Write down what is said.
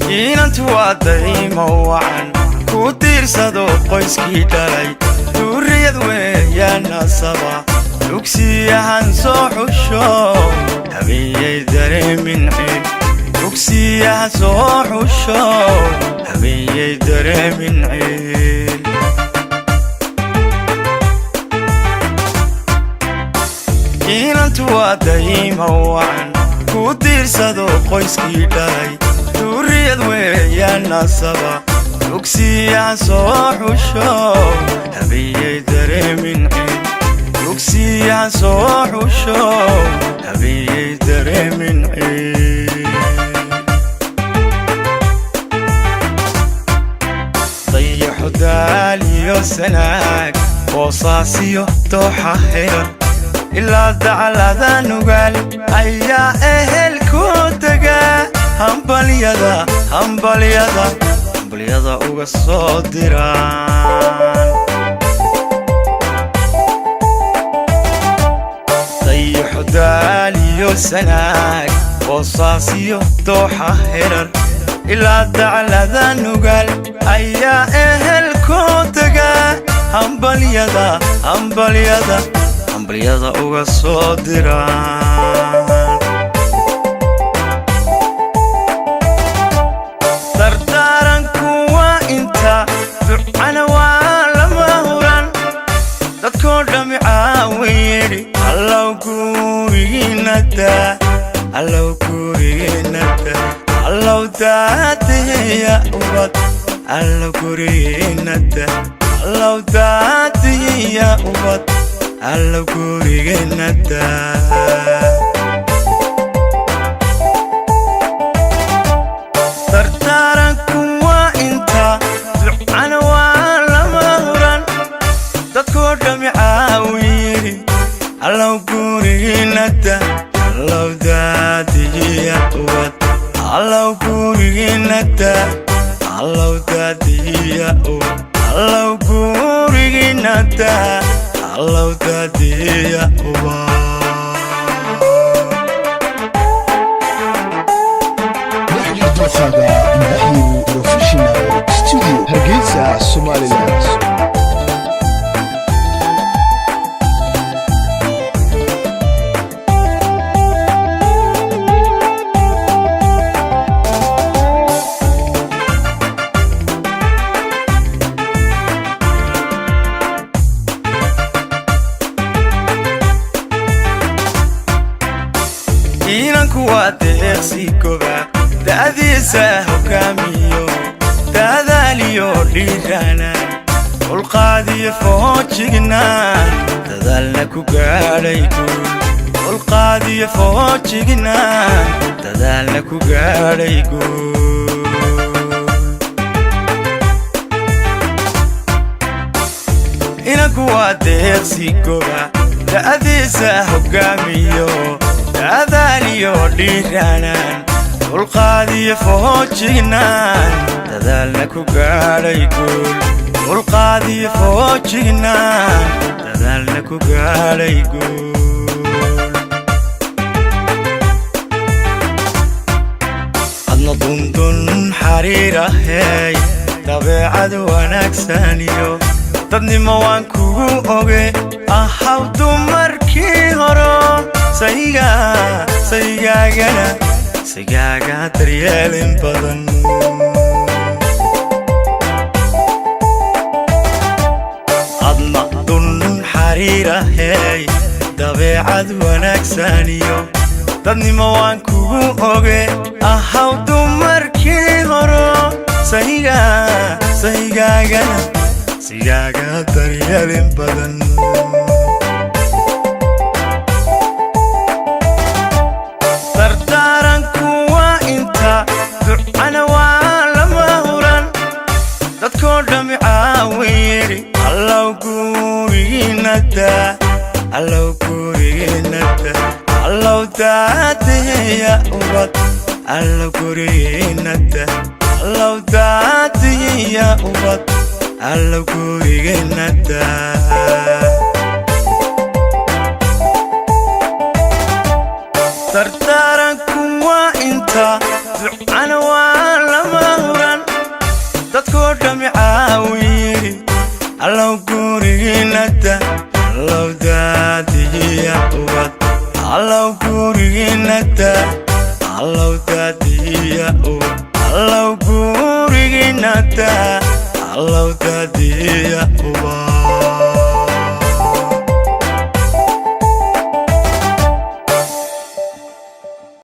inantu waa daymo wacan ku tiirsado qoyskii dhalay duriyad weeyaan nasaba dugsiyahan soo xusho habiyay dareemin cid dugsiyahan soo xusho habiyay dareemin cid inantu waa daymo wacan ku tiirsado qoyskii dhalay duriyad weeyaan nasaba dugsiyahan soo xusho habiyay dareemin cid dugsiyahan soo xusho habiyay dareemin cid dayaxu daaliyo sanaag boosaasiyo dooxa heran ilaa dacalada nugaal ayaa ehelku tagaa hambalyada uga soo diraan dayaxu daaliyo sanaag boosaasiyo dooxa herar ilaa dacalada nugaal ayaa ehelku tagaa hambalyada uga soo diraan dardaaranku waa inta ducana waa lama huran dadkoo dhami caawin yidhi allow gurigiinada allow daadiya ubad allow gurigiinada allow daadiya ubad allow gurigiinada dardaaranku waa inta ducana waa lama huran dadkoo dhami caawin yidhi allow gurigiinada allow daadiya ubad allow gurigiinada allow daadiya ubad allow gurigiinada allow daadiya ubad هذا نحن بروفيشنال ستوديو هرقيسة سوماليلاند inanku waa deeqsi koba da'diisa hogaamiyo dadaaliyo dhiiranaan dulqaadiyo foojignaan dadaalna ku gaadhay guul dulqaadiyo foojignaan dadaalna ku gaadhay guul inanku waa deeqsi koba da'diisa hogaamiyo dadaaliyo dhiiranaan dulqaadiyo foojignaan dadaalna ku gaadhay guul dulqaadiyo foojignaan dadaalna ku gaadhay guul adna dundun xariirahey dabeecad wanaagsaniyo dadnimo waan kugu oge ahaw dumarkii horo sayigaaga daryeelin badan adna dun xariirahey dabeecad wanaagsaniyo dadnimo waan kugu oge ahaw dumarkii horo sayigaaga daryeelin badan dardaaranku waa inta ducana waa lama huran dadkoo dhami caawin yidhi allow gurigiinada allow daadiya ubad allow gurigiinada allow daadiya ubad allow gurigiinada dardaaranku waa inta ducana waa lama كوتا معاويري الله كورينتا الله دادي يا أبد الله كورينتا الله دادي يا أبد الله كورينتا الله دادي يا أبد